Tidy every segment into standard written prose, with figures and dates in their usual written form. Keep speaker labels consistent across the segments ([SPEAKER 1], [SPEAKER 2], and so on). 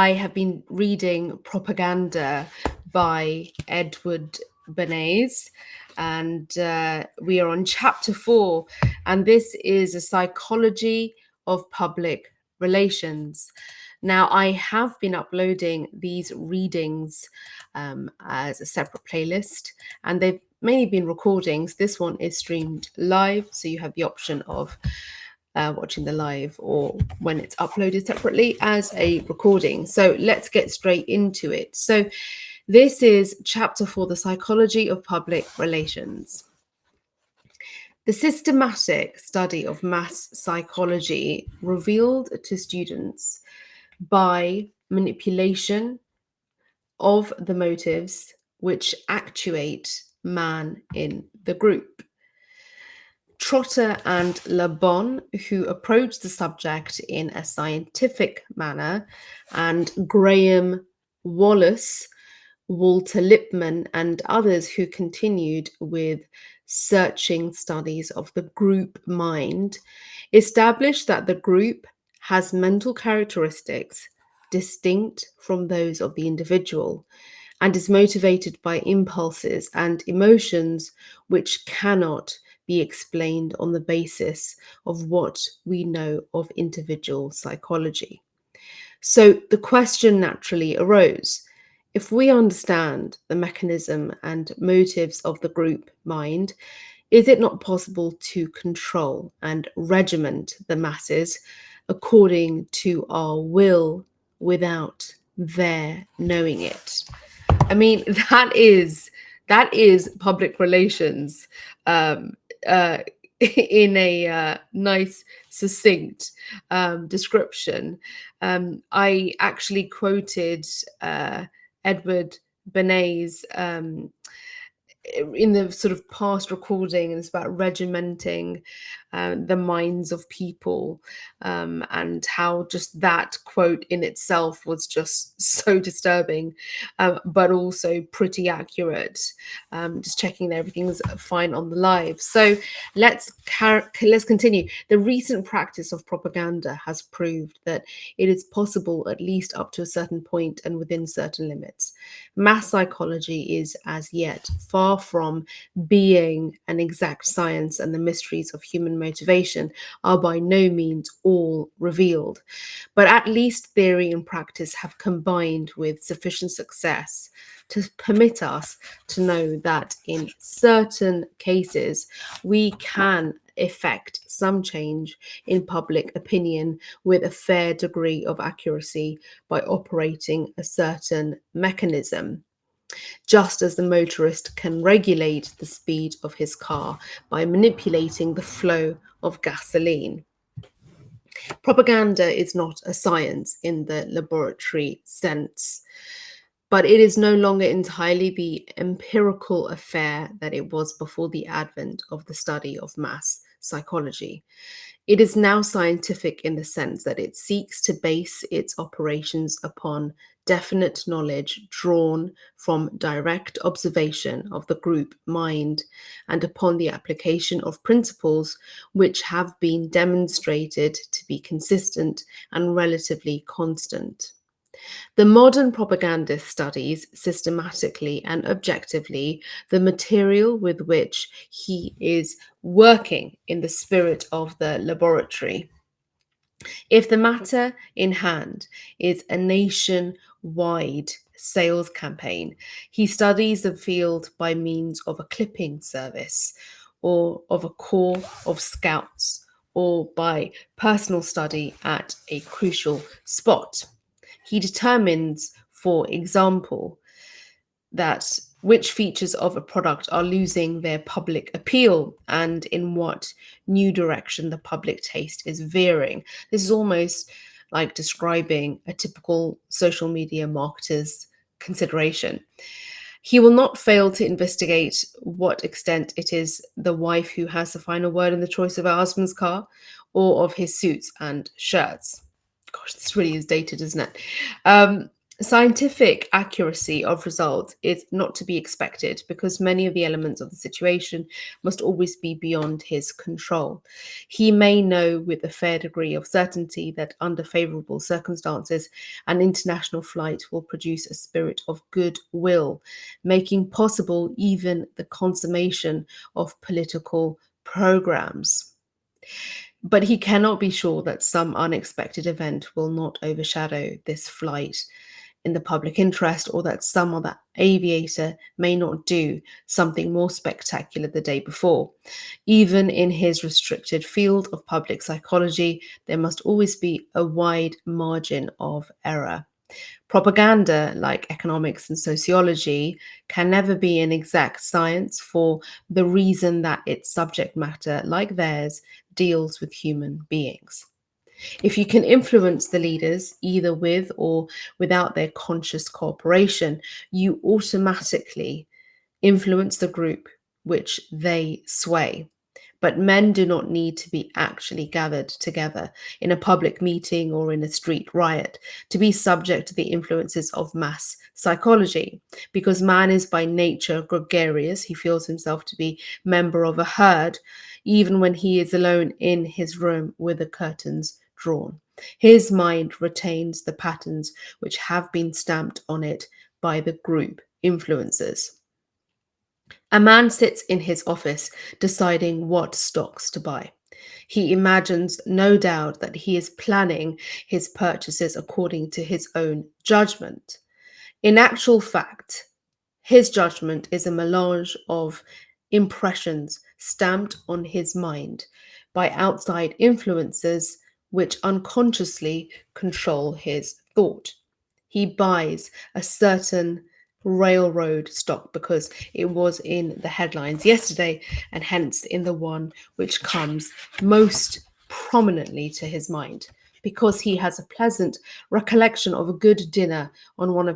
[SPEAKER 1] I have been reading Propaganda by Edward Bernays, and we are on chapter 4, and this is a psychology of public relations. Now, I have been uploading these readings as a separate playlist, and they've mainly been recordings. This one is streamed live, so you have the option of watching the live or when it's uploaded separately as a recording. So let's get straight into it. So this is chapter 4, the psychology of public relations. The systematic study of mass psychology revealed to students by manipulation of the motives which actuate man in the group. Trotter and Le Bon, who approached the subject in a scientific manner, and Graham Wallace, Walter Lippmann, and others who continued with searching studies of the group mind, established that the group has mental characteristics distinct from those of the individual and is motivated by impulses and emotions which cannot be explained on the basis of what we know of individual psychology. So the question naturally arose, if we understand the mechanism and motives of the group mind, is it not possible to control and regiment the masses according to our will without their knowing it? I mean, that is public relations uh, in a nice, succinct description. I actually quoted Edward Bernays in the sort of past recording, and it's about regimenting the minds of people, and how just that quote in itself was just so disturbing, but also pretty accurate. Just checking that everything's fine on the live. So let's continue. The recent practice of propaganda has proved that it is possible, at least up to a certain point and within certain limits. Mass psychology is as yet far from being an exact science, and the mysteries of human motivation are by no means all revealed. But at least theory and practice have combined with sufficient success to permit us to know that in certain cases we can effect some change in public opinion with a fair degree of accuracy by operating a certain mechanism, just as the motorist can regulate the speed of his car by manipulating the flow of gasoline. Propaganda is not a science in the laboratory sense, but it is no longer entirely the empirical affair that it was before the advent of the study of mass psychology. It is now scientific in the sense that it seeks to base its operations upon definite knowledge drawn from direct observation of the group mind and upon the application of principles which have been demonstrated to be consistent and relatively constant. The modern propagandist studies systematically and objectively the material with which he is working in the spirit of the laboratory. If the matter in hand is a nation-wide sales campaign, he studies the field by means of a clipping service or of a corps of scouts or by personal study at a crucial spot. He determines, for example, that which features of a product are losing their public appeal and in what new direction the public taste is veering. This is almost like describing a typical social media marketer's consideration. He will not fail to investigate what extent it is the wife who has the final word in the choice of her husband's car or of his suits and shirts. Gosh, this really is dated, isn't it? Scientific accuracy of results is not to be expected because many of the elements of the situation must always be beyond his control. He may know with a fair degree of certainty that under favorable circumstances, an international flight will produce a spirit of goodwill, making possible even the consummation of political programs. But he cannot be sure that some unexpected event will not overshadow this flight in the public interest, or that some other aviator may not do something more spectacular the day before. Even in his restricted field of public psychology, there must always be a wide margin of error. Propaganda, like economics and sociology, can never be an exact science for the reason that its subject matter, like theirs, deals with human beings. If you can influence the leaders, either with or without their conscious cooperation, you automatically influence the group which they sway. But men do not need to be actually gathered together in a public meeting or in a street riot to be subject to the influences of mass psychology, because man is by nature gregarious. He feels himself to be member of a herd, even when he is alone in his room with the curtains drawn. His mind retains the patterns which have been stamped on it by the group influences. A man sits in his office deciding what stocks to buy. He imagines, no doubt, that he is planning his purchases according to his own judgment. In actual fact, his judgment is a melange of impressions stamped on his mind by outside influences which unconsciously control his thought. He buys a certain railroad stock because it was in the headlines yesterday, and hence in the one which comes most prominently to his mind, because he has a pleasant recollection of a good dinner on one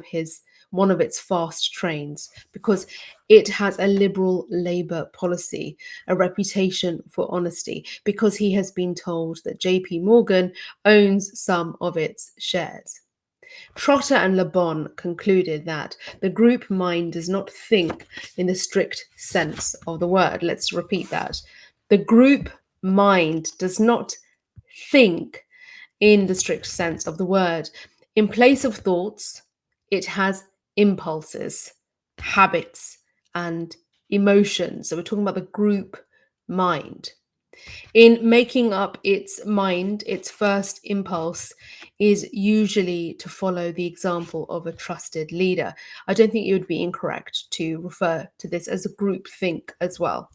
[SPEAKER 1] of its fast trains, because it has a liberal Labour policy, a reputation for honesty, because he has been told that JP Morgan owns some of its shares. Trotter and Le Bon concluded that the group mind does not think in the strict sense of the word. Let's repeat that. The group mind does not think in the strict sense of the word. In place of thoughts, it has impulses, habits, and emotions. So we're talking about the group mind. In making up its mind, its first impulse is usually to follow the example of a trusted leader. I don't think it would be incorrect to refer to this as a group think as well.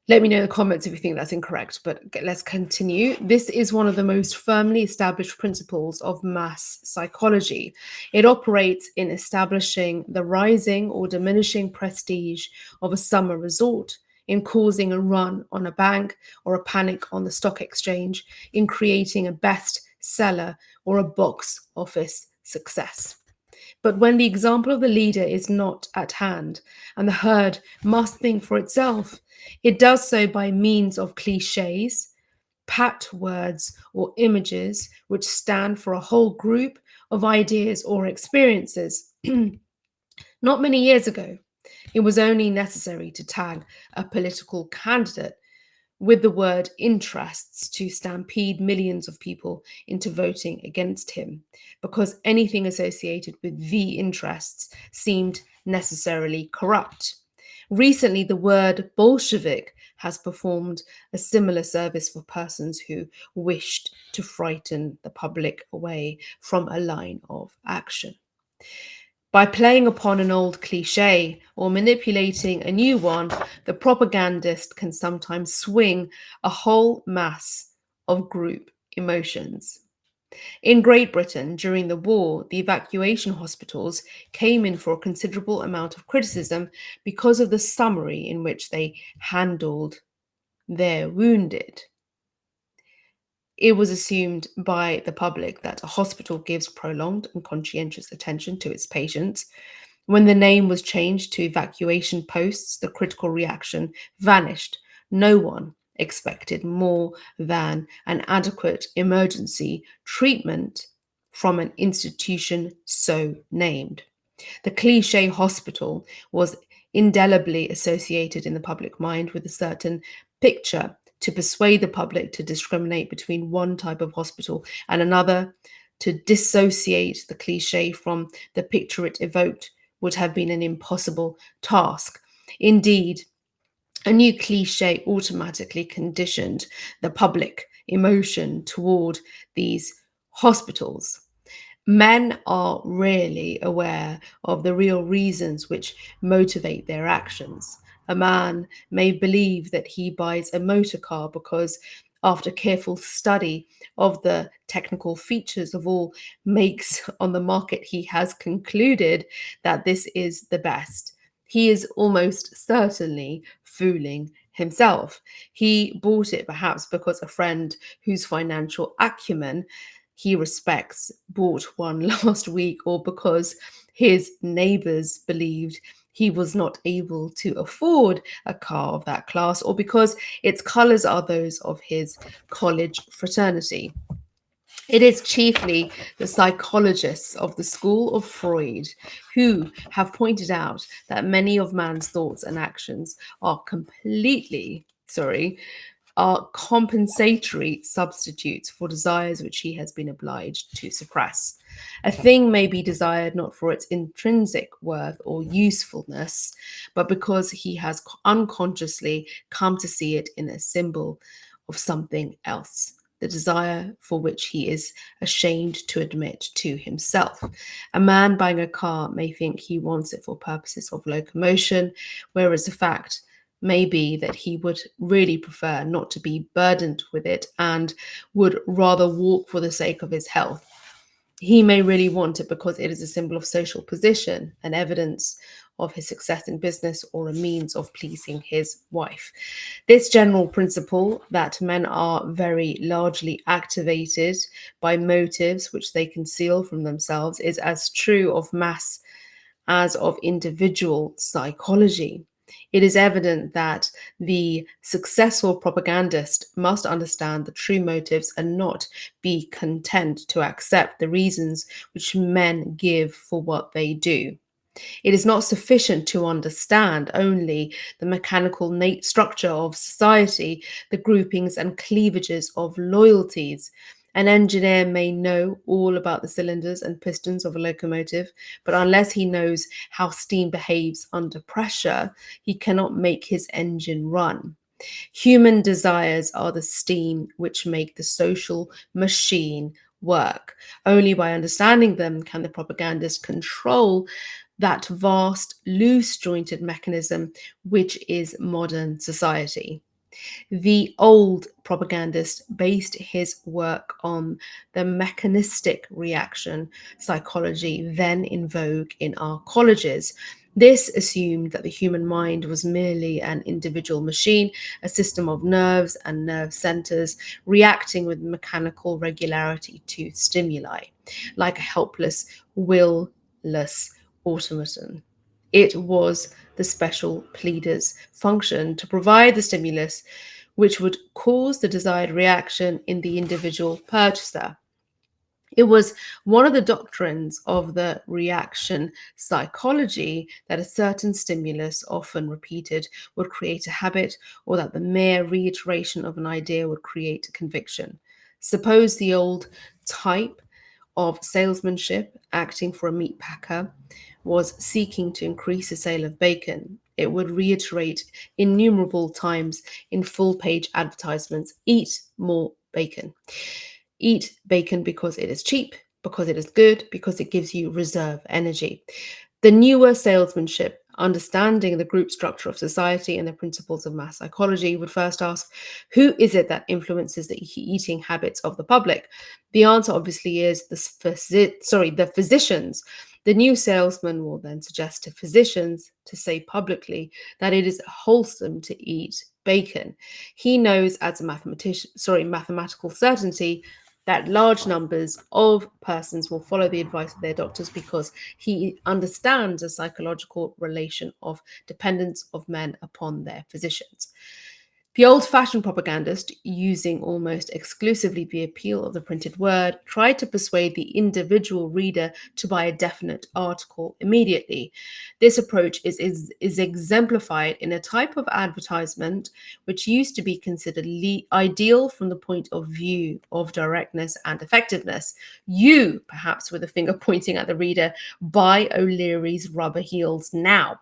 [SPEAKER 1] Let me know in the comments if you think that's incorrect, but let's continue. This is one of the most firmly established principles of mass psychology. It operates in establishing the rising or diminishing prestige of a summer resort, in causing a run on a bank or a panic on the stock exchange, in creating a bestseller or a box office success. But when the example of the leader is not at hand and the herd must think for itself, it does so by means of cliches, pat words, or images which stand for a whole group of ideas or experiences. Not many years ago, it was only necessary to tag a political candidate with the word interests to stampede millions of people into voting against him, because anything associated with the interests seemed necessarily corrupt. Recently, the word Bolshevik has performed a similar service for persons who wished to frighten the public away from a line of action. By playing upon an old cliche or manipulating a new one, the propagandist can sometimes swing a whole mass of group emotions. In Great Britain, during the war, the evacuation hospitals came in for a considerable amount of criticism because of the summary in which they handled their wounded. It was assumed by the public that a hospital gives prolonged and conscientious attention to its patients. When the name was changed to evacuation posts, the critical reaction vanished. No one expected more than an adequate emergency treatment from an institution so named. The cliche hospital was indelibly associated in the public mind with a certain picture to persuade the public to discriminate between one type of hospital and another. To dissociate the cliche from the picture it evoked would have been an impossible task. Indeed, a new cliche automatically conditioned the public emotion toward these hospitals. Men are rarely aware of the real reasons which motivate their actions. A man may believe that he buys a motor car because, after careful study of the technical features of all makes on the market, he has concluded that this is the best. He is almost certainly fooling himself. He bought it perhaps because a friend whose financial acumen he respects bought one last week, or because his neighbors believed he was not able to afford a car of that class, or because its colors are those of his college fraternity. It is chiefly the psychologists of the school of Freud who have pointed out that many of man's thoughts and actions are are compensatory substitutes for desires which he has been obliged to suppress. A thing may be desired not for its intrinsic worth or usefulness, but because he has unconsciously come to see it in a symbol of something else, the desire for which he is ashamed to admit to himself. A man buying a car may think he wants it for purposes of locomotion, whereas the fact may be that he would really prefer not to be burdened with it and would rather walk for the sake of his health. He may really want it because it is a symbol of social position, an evidence of his success in business, or a means of pleasing his wife. This general principle that men are very largely activated by motives which they conceal from themselves is as true of mass as of individual psychology. It is evident that the successful propagandist must understand the true motives and not be content to accept the reasons which men give for what they do. It is not sufficient to understand only the mechanical structure of society, the groupings and cleavages of loyalties. An engineer may know all about the cylinders and pistons of a locomotive, but unless he knows how steam behaves under pressure, he cannot make his engine run. Human desires are the steam which make the social machine work. Only by understanding them can the propagandist control that vast, loose jointed mechanism which is modern society. The old propagandist based his work on the mechanistic reaction psychology then in vogue in our colleges. This assumed that the human mind was merely an individual machine, a system of nerves and nerve centers reacting with mechanical regularity to stimuli, like a helpless, will-less automaton. It was the special pleader's function to provide the stimulus which would cause the desired reaction in the individual purchaser. It was one of the doctrines of the reaction psychology that a certain stimulus, often repeated, would create a habit, or that the mere reiteration of an idea would create a conviction. Suppose the old type of salesmanship acting for a meat packer was seeking to increase the sale of bacon. It would reiterate innumerable times in full page advertisements, eat more bacon. Eat bacon because it is cheap, because it is good, because it gives you reserve energy. The newer salesmanship, understanding the group structure of society and the principles of mass psychology, would first ask, who is it that influences the eating habits of the public? The answer obviously is the physicians. The new salesman will then suggest to physicians to say publicly that it is wholesome to eat bacon. He knows as a mathematical certainty that large numbers of persons will follow the advice of their doctors because he understands the psychological relation of dependence of men upon their physicians. The old-fashioned propagandist, using almost exclusively the appeal of the printed word, tried to persuade the individual reader to buy a definite article immediately. This approach is exemplified in a type of advertisement which used to be considered ideal from the point of view of directness and effectiveness. You, perhaps with a finger pointing at the reader, buy O'Leary's rubber heels now.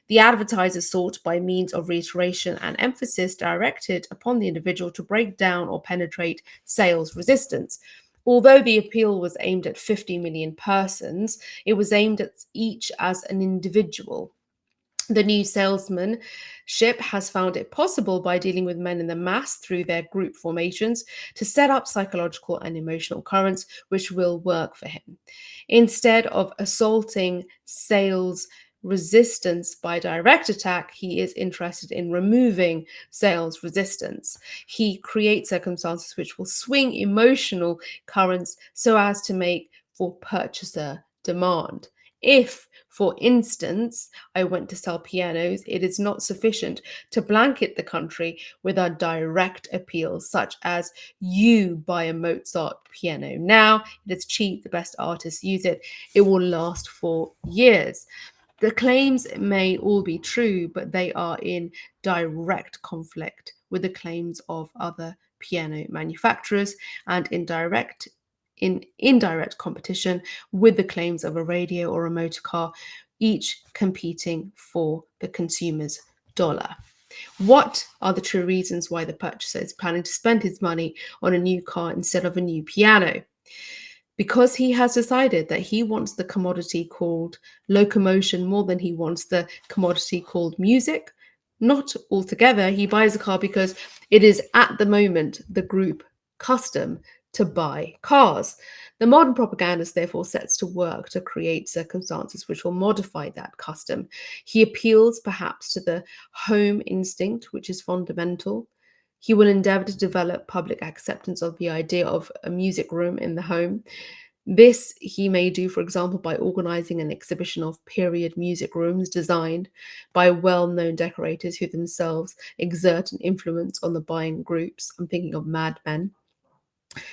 [SPEAKER 1] The advertiser sought, by means of reiteration and emphasis directed upon the individual, to break down or penetrate sales resistance. Although the appeal was aimed at 50 million persons, it was aimed at each as an individual. The new salesmanship has found it possible, by dealing with men in the mass through their group formations, to set up psychological and emotional currents which will work for him. Instead of assaulting sales resistance by direct attack, he is interested in removing sales resistance. He creates circumstances which will swing emotional currents so as to make for purchaser demand. If, for instance, I went to sell pianos, it is not sufficient to blanket the country with a direct appeal, such as, you buy a Mozart piano now, it is cheap, the best artists use it, it will last for years. The claims may all be true, but they are in direct conflict with the claims of other piano manufacturers, and in indirect competition with the claims of a radio or a motor car, each competing for the consumer's dollar. What are the true reasons why the purchaser is planning to spend his money on a new car instead of a new piano? Because he has decided that he wants the commodity called locomotion more than he wants the commodity called music? Not altogether. He buys a car because it is at the moment the group custom to buy cars. The modern propagandist therefore sets to work to create circumstances which will modify that custom. He appeals perhaps to the home instinct, which is fundamental. He will endeavor to develop public acceptance of the idea of a music room in the home. This he may do, for example, by organizing an exhibition of period music rooms designed by well-known decorators who themselves exert an influence on the buying groups. I'm thinking of Mad Men.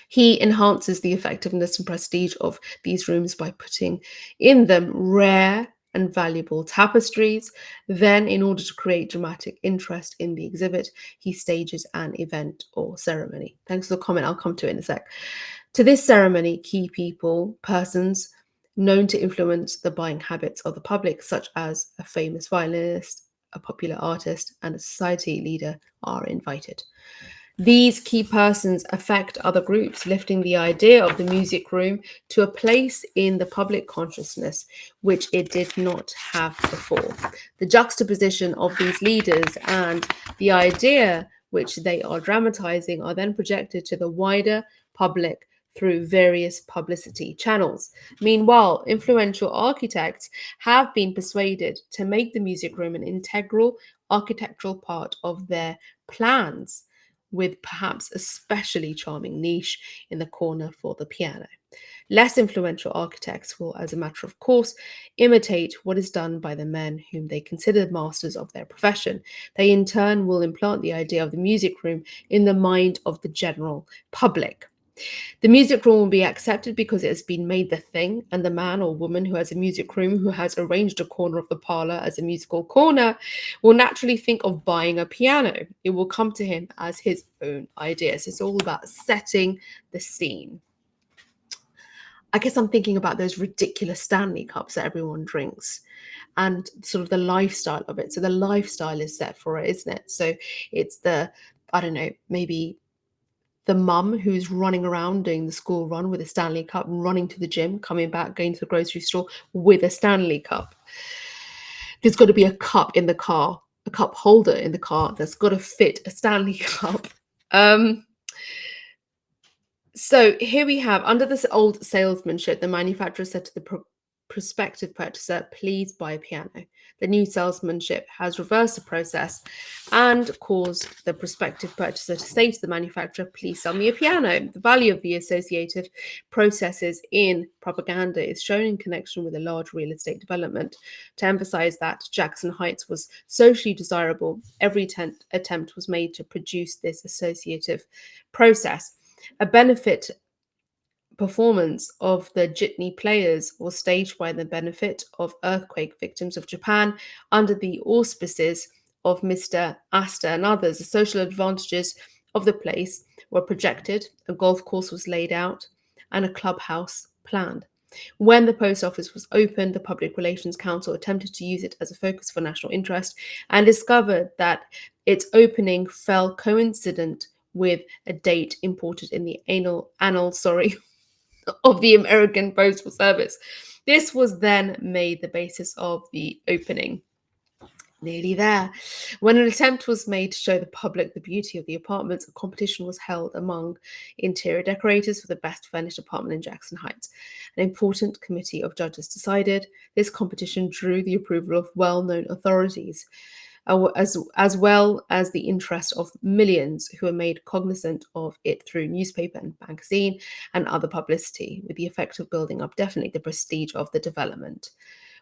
[SPEAKER 1] He enhances the effectiveness and prestige of these rooms by putting in them rare and valuable tapestries. Then, in order to create dramatic interest in the exhibit, he stages an event or ceremony. Thanks for the comment. I'll come to it in a sec. To this ceremony, key people, persons known to influence the buying habits of the public, such as a famous violinist, a popular artist, and a society leader, are invited. These key persons affect other groups, lifting the idea of the music room to a place in the public consciousness which it did not have before. The juxtaposition of these leaders and the idea which they are dramatizing are then projected to the wider public through various publicity channels. Meanwhile, influential architects have been persuaded to make the music room an integral architectural part of their plans, with perhaps a specially charming niche in the corner for the piano. Less influential architects will, as a matter of course, imitate what is done by the men whom they consider masters of their profession. They, in turn, will implant the idea of the music room in the mind of the general public. The music room will be accepted because it has been made the thing, and the man or woman who has a music room, who has arranged a corner of the parlor as a musical corner, will naturally think of buying a piano. It will come to him as his own idea. So it's all about setting the scene. I guess I'm thinking about those ridiculous Stanley cups that everyone drinks and sort of the lifestyle of it. So the lifestyle is set for it, isn't it? So it's the, I don't know, maybe the mum who's running around doing the school run with a Stanley Cup, running to the gym, coming back, going to the grocery store with a Stanley Cup. There's got to be a cup in the car, a cup holder in the car that's got to fit a Stanley Cup. So here we have, under this old salesmanship, the manufacturer said to the prospective purchaser, please buy a piano. The new salesmanship has reversed the process and caused the prospective purchaser to say to the manufacturer, please sell me a piano. The value of the associated processes in propaganda is shown in connection with a large real estate development. To emphasize that Jackson Heights was socially desirable, every attempt was made to produce this associative process. A benefit performance of the Jitney Players was staged by the benefit of earthquake victims of Japan under the auspices of Mr. Astor and others. The social advantages of the place were projected, a golf course was laid out, and a clubhouse planned. When the post office was opened, the Public Relations Council attempted to use it as a focus for national interest and discovered that its opening fell coincident with a date imported in the annals of the American Postal Service. This was then made the basis of the opening. Nearly there. When an attempt was made to show the public the beauty of the apartments, a competition was held among interior decorators for the best furnished apartment in Jackson Heights. An important committee of judges decided. This competition drew the approval of well-known authorities, as well as the interest of millions who were made cognizant of it through newspaper and magazine and other publicity, with the effect of building up definitely the prestige of the development.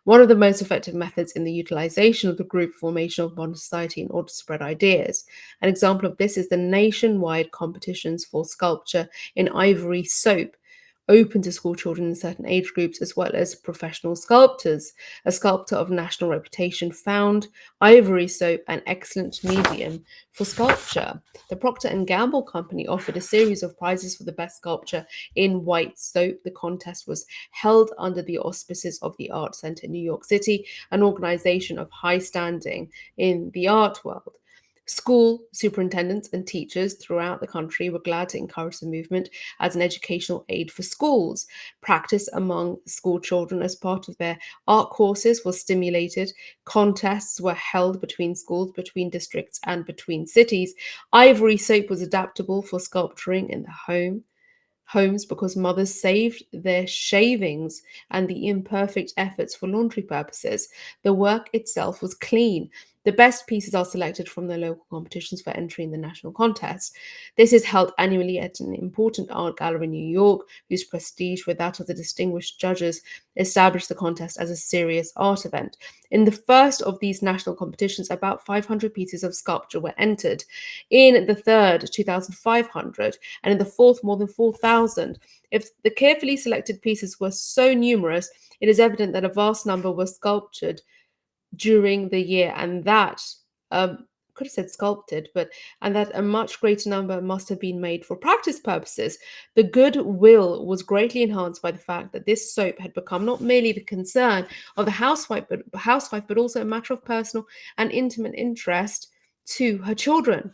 [SPEAKER 1] One of the most effective methods in the utilization of the group formation of modern society in order to spread ideas. An example of this is the nationwide competitions for sculpture in ivory soap, open to school children in certain age groups as well as professional sculptors. A sculptor of national reputation found ivory soap an excellent medium for sculpture. The Procter & Gamble company offered a series of prizes for the best sculpture in white soap. The contest was held under the auspices of the Art Center in New York City, an organization of high standing in the art world. School superintendents and teachers throughout the country were glad to encourage the movement as an educational aid for schools. Practice among school children as part of their art courses was stimulated. Contests were held between schools, between districts, and between cities. Ivory soap was adaptable for sculpturing in the homes because mothers saved their shavings and the imperfect efforts for laundry purposes. The work itself was clean. The best pieces are selected from the local competitions for entry in the national contest. This is held annually at an important art gallery in New York, whose prestige with that of the distinguished judges established the contest as a serious art event. In the first of these national competitions, about 500 pieces of sculpture were entered. In the third, 2,500, and in the fourth, more than 4,000. If the carefully selected pieces were so numerous, it is evident that a vast number were sculptured during the year, and that could have said sculpted, but and that a much greater number must have been made for practice purposes. The goodwill was greatly enhanced by the fact that this soap had become not merely the concern of the housewife, but also a matter of personal and intimate interest to her children.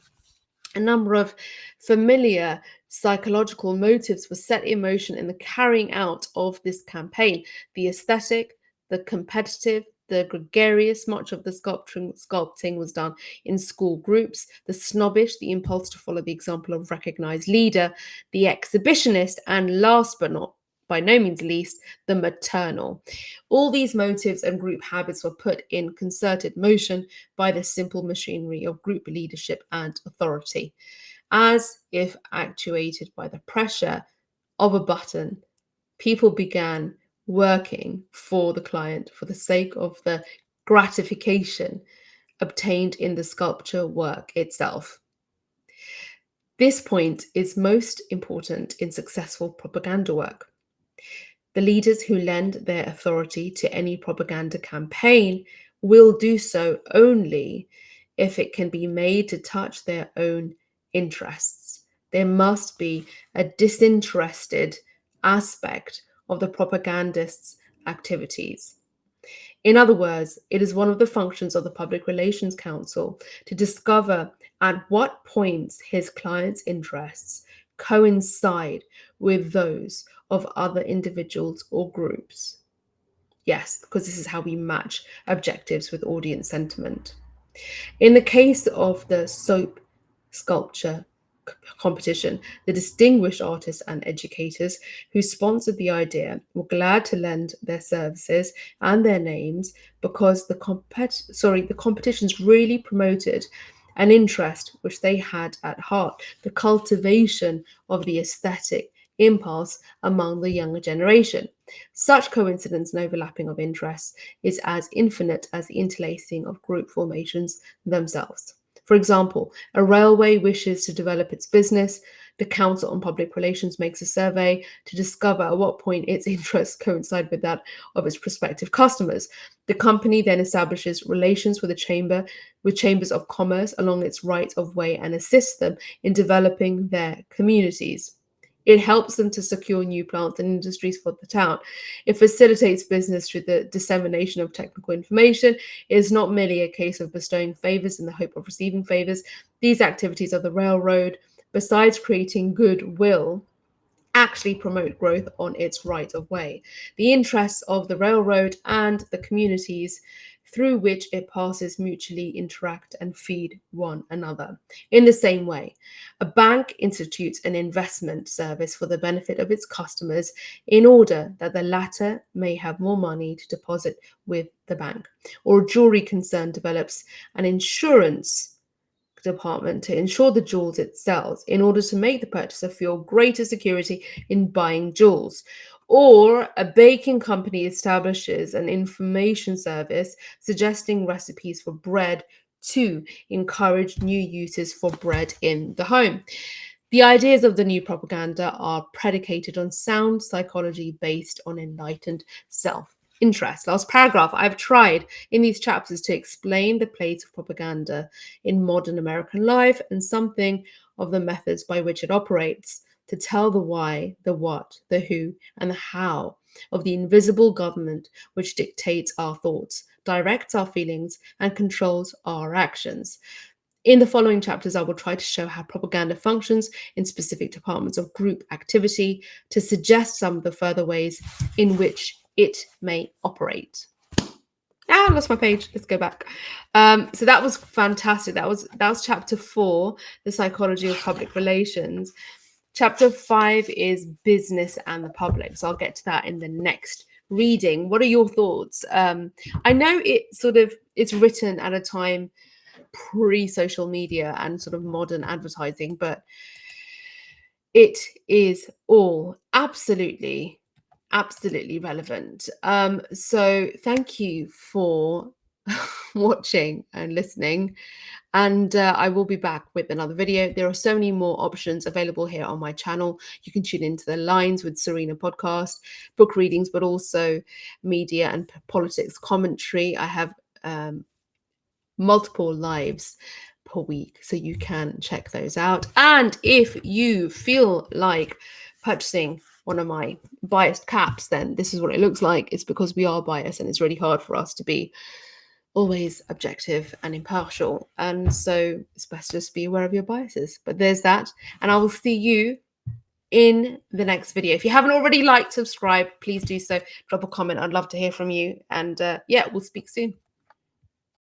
[SPEAKER 1] A number of familiar psychological motives were set in motion in the carrying out of this campaign: the aesthetic, the competitive, the gregarious. Much of the sculpting was done in school groups, the snobbish, the impulse to follow the example of recognized leader, the exhibitionist, and last but not by no means least, the maternal. All these motives and group habits were put in concerted motion by the simple machinery of group leadership and authority. As if actuated by the pressure of a button, people began working for the client for the sake of the gratification obtained in the sculpture work itself. This point is most important in successful propaganda work. The leaders who lend their authority to any propaganda campaign will do so only if it can be made to touch their own interests. There must be a disinterested aspect of the propagandist's activities. In other words, it is one of the functions of the Public Relations Council to discover at what points his client's interests coincide with those of other individuals or groups. Yes, because this is how we match objectives with audience sentiment. In the case of the soap sculpture competition. The distinguished artists and educators who sponsored the idea were glad to lend their services and their names because the competitions really promoted an interest which they had at heart, the cultivation of the aesthetic impulse among the younger generation. Such coincidence and overlapping of interests is as infinite as the interlacing of group formations themselves. For example, a railway wishes to develop its business. The Council on Public Relations makes a survey to discover at what point its interests coincide with that of its prospective customers. The company then establishes relations with with chambers of commerce along its right of way and assists them in developing their communities. It helps them to secure new plants and industries for the town. It facilitates business through the dissemination of technical information. It is not merely a case of bestowing favors in the hope of receiving favors. These activities of the railroad, besides creating goodwill, actually promote growth on its right of way. The interests of the railroad and the communities through which it passes mutually interact and feed one another. In the same way, a bank institutes an investment service for the benefit of its customers in order that the latter may have more money to deposit with the bank. Or a jewelry concern develops an insurance department to insure the jewels it sells in order to make the purchaser feel greater security in buying jewels. Or a baking company establishes an information service suggesting recipes for bread to encourage new uses for bread in the home. The ideas of the new propaganda are predicated on sound psychology based on enlightened self interest. Last paragraph. I've tried in these chapters to explain the place of propaganda in modern American life and something of the methods by which it operates, to tell the why, the what, the who, and the how of the invisible government which dictates our thoughts, directs our feelings, and controls our actions. In the following chapters, I will try to show how propaganda functions in specific departments of group activity to suggest some of the further ways in which it may operate. I lost my page. Let's go back. So that was fantastic. That was chapter 4, the psychology of public relations. Chapter 5 is business and the public. So I'll get to that in the next reading. What are your thoughts? I know it's written at a time pre-social media and sort of modern advertising, but it is all absolutely relevant. So thank you for watching and listening, and I will be back with another video. There are so many more options available here on my channel. You can tune into the Lines with Serena podcast, book readings, but also media and politics commentary. I have multiple lives per week, so you can check those out. And if you feel like purchasing one of my biased caps, then this is what it looks like. It's because we are biased and it's really hard for us to be always objective and impartial, and so it's best to just be aware of your biases. But there's that, and I will see you in the next video. If you haven't already liked, subscribe, please do so. Drop a comment. I'd love to hear from you, and yeah, we'll speak soon.